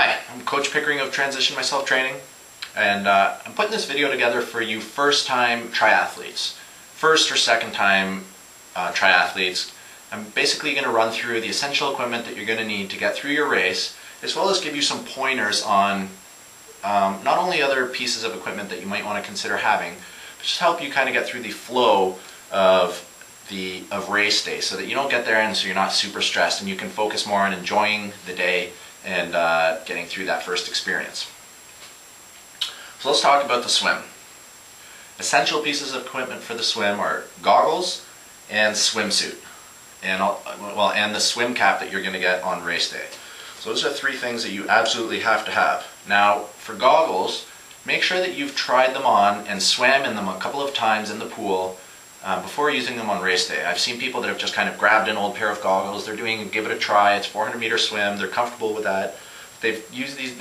Hi, I'm Coach Pickering of Transition Myself Training, and I'm putting this video together for you first-time triathletes, first or second-time triathletes. I'm basically going to run through the essential equipment that you're going to need to get through your race, as well as give you some pointers on not only other pieces of equipment that you might want to consider having, but just help you kind of get through the flow of race day, so that you don't get there and so you're not super stressed and you can focus more on enjoying the day and getting through that first experience. So let's talk about the swim. Essential pieces of equipment for the swim are goggles and swimsuit, and the swim cap that you're going to get on race day. So those are three things that you absolutely have to have. Now, for goggles, make sure that you've tried them on and swam in them a couple of times in the pool before using them on race day. I've seen people that have just kind of grabbed an old pair of goggles. They're give it a try. It's 400-meter swim. They're comfortable with that. They've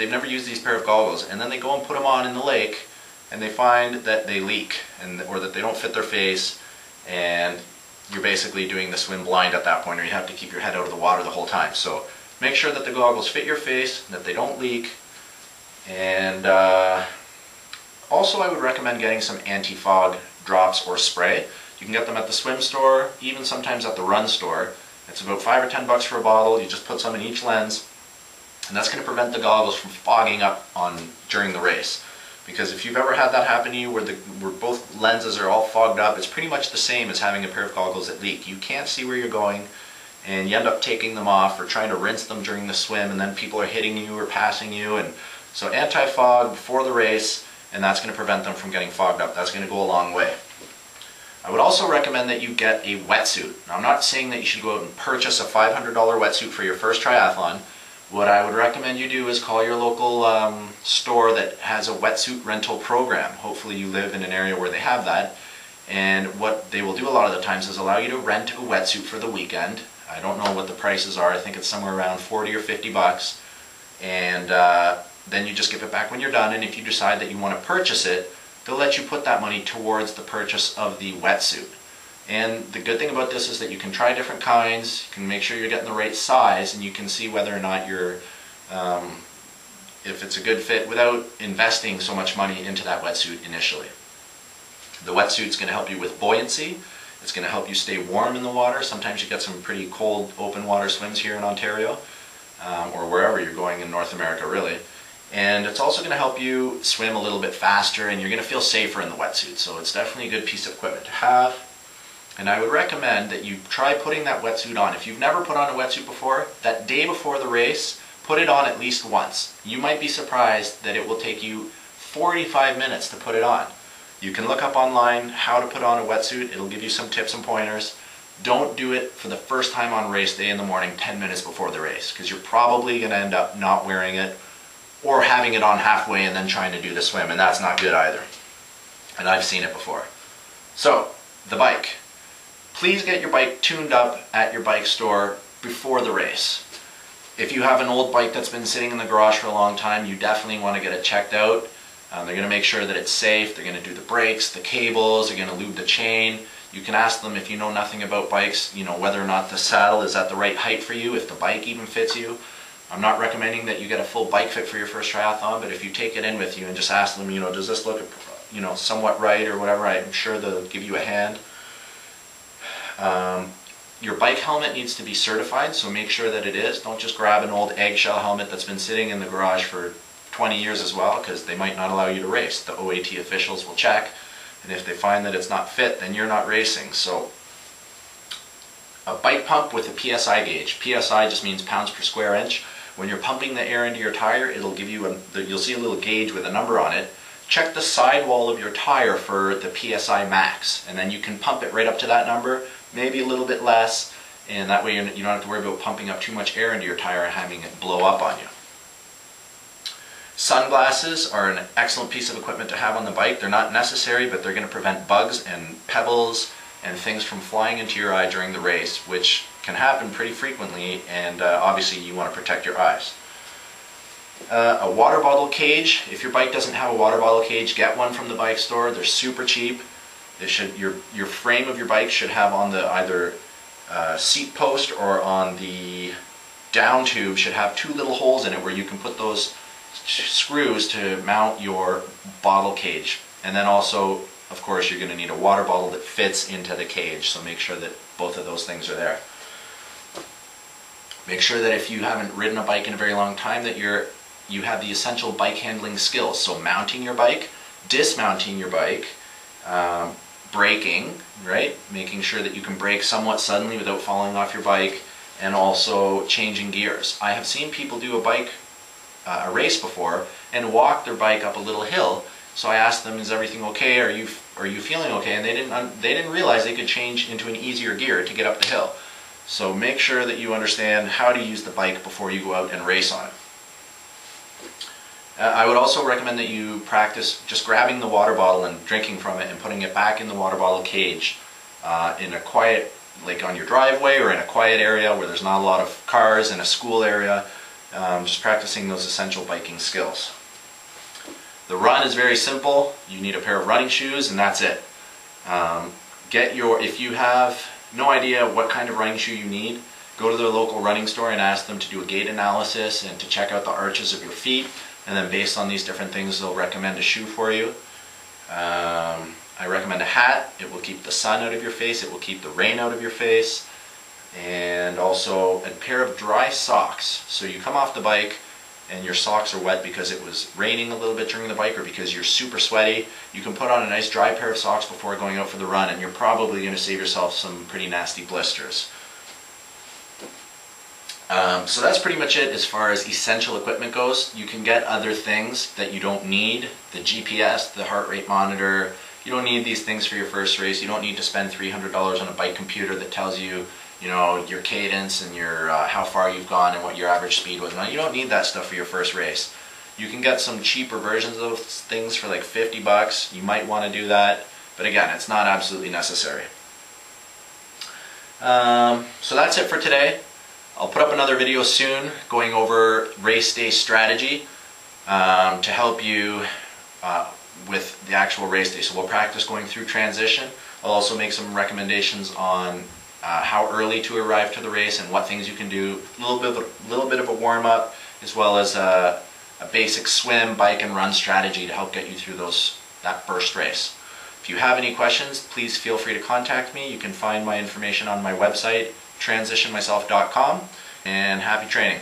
never used these pair of goggles, and then they go and put them on in the lake, and they find that they leak or that they don't fit their face, and you're basically doing the swim blind at that point, or you have to keep your head out of the water the whole time. So make sure that the goggles fit your face, that they don't leak, and also I would recommend getting some anti-fog drops or spray. You can get them at the swim store, even sometimes at the run store. It's about $5 or $10 for a bottle. You just put some in each lens, and that's going to prevent the goggles from fogging up during the race. Because if you've ever had that happen to you where both lenses are all fogged up, it's pretty much the same as having a pair of goggles that leak. You can't see where you're going, and you end up taking them off or trying to rinse them during the swim, and then people are hitting you or passing you. And so anti-fog before the race, and that's going to prevent them from getting fogged up. That's going to go a long way. I would also recommend that you get a wetsuit. Now, I'm not saying that you should go out and purchase a $500 wetsuit for your first triathlon. What I would recommend you do is call your local store that has a wetsuit rental program. Hopefully you live in an area where they have that. And what they will do a lot of the times is allow you to rent a wetsuit for the weekend. I don't know what the prices are. I think it's somewhere around 40 or 50 bucks. And then you just give it back when you're done. And if you decide that you want to purchase it, they'll let you put that money towards the purchase of the wetsuit. And the good thing about this is that you can try different kinds, you can make sure you're getting the right size, and you can see whether or not if it's a good fit without investing so much money into that wetsuit initially. The wetsuit's going to help you with buoyancy. It's going to help you stay warm in the water. Sometimes you get some pretty cold open water swims here in Ontario, or wherever you're going in North America really. And it's also going to help you swim a little bit faster, and you're going to feel safer in the wetsuit. So it's definitely a good piece of equipment to have. And I would recommend that you try putting that wetsuit on. If you've never put on a wetsuit before, that day before the race, put it on at least once. You might be surprised that it will take you 45 minutes to put it on. You can look up online how to put on a wetsuit. It'll give you some tips and pointers. Don't do it for the first time on race day in the morning 10 minutes before the race, because you're probably going to end up not wearing it or having it on halfway and then trying to do the swim, and that's not good either. And I've seen it before. So, the bike. Please get your bike tuned up at your bike store before the race. If you have an old bike that's been sitting in the garage for a long time, you definitely want to get it checked out. They're going to make sure that it's safe. They're going to do the brakes, the cables, they're going to lube the chain. You can ask them, if you know nothing about bikes, whether or not the saddle is at the right height for you, if the bike even fits you. I'm not recommending that you get a full bike fit for your first triathlon, but if you take it in with you and just ask them, does this look, somewhat right or whatever, I'm sure they'll give you a hand. Your bike helmet needs to be certified, so make sure that it is. Don't just grab an old eggshell helmet that's been sitting in the garage for 20 years as well, because they might not allow you to race. The OAT officials will check, and if they find that it's not fit, then you're not racing. So a bike pump with a PSI gauge. PSI just means pounds per square inch. When you're pumping the air into your tire, it'll give you you'll see a little gauge with a number on it. Check the sidewall of your tire for the PSI max, and then you can pump it right up to that number, maybe a little bit less, and that way you don't have to worry about pumping up too much air into your tire and having it blow up on you. Sunglasses are an excellent piece of equipment to have on the bike. They're not necessary, but they're going to prevent bugs and pebbles and things from flying into your eye during the race, which can happen pretty frequently, and obviously you want to protect your eyes. A water bottle cage. If your bike doesn't have a water bottle cage, get one from the bike store. They're super cheap. Your frame of your bike should have on the either seat post or on the down tube should have 2 little holes in it where you can put those screws to mount your bottle cage. And then also, of course, you're going to need a water bottle that fits into the cage, so make sure that both of those things are there. Make sure that if you haven't ridden a bike in a very long time that you have the essential bike handling skills. So mounting your bike, dismounting your bike, braking, right? Making sure that you can brake somewhat suddenly without falling off your bike, and also changing gears. I have seen people do a race before and walk their bike up a little hill. So I asked them, is everything okay? Are you feeling okay? And they didn't realize they could change into an easier gear to get up the hill. So make sure that you understand how to use the bike before you go out and race on it. I would also recommend that you practice just grabbing the water bottle and drinking from it and putting it back in the water bottle cage in a quiet, like on your driveway or in a quiet area where there's not a lot of cars, in a school area, just practicing those essential biking skills. The run is very simple. You need a pair of running shoes and that's it. If you have no idea what kind of running shoe you need, go to the local running store and ask them to do a gait analysis and to check out the arches of your feet. And then based on these different things, they'll recommend a shoe for you. I recommend a hat. It will keep the sun out of your face. It will keep the rain out of your face. And also a pair of dry socks. So you come off the bike and your socks are wet because it was raining a little bit during the bike or because you're super sweaty. You can put on a nice dry pair of socks before going out for the run, and you're probably going to save yourself some pretty nasty blisters. So that's pretty much it as far as essential equipment goes. You can get other things that you don't need. The GPS, the heart rate monitor. You don't need these things for your first race. You don't need to spend $300 on a bike computer that tells you, your cadence and your how far you've gone and what your average speed was. Now, you don't need that stuff for your first race. You can get some cheaper versions of those things for like 50 bucks. You might want to do that, but again, it's not absolutely necessary. So that's it for today. I'll put up another video soon going over race day strategy to help you with the actual race day. So we'll practice going through transition. I'll also make some recommendations on how early to arrive to the race and what things you can do. A little bit of a warm-up, as well as a basic swim, bike, and run strategy to help get you through that first race. If you have any questions, please feel free to contact me. You can find my information on my website, transitionmyself.com, and happy training.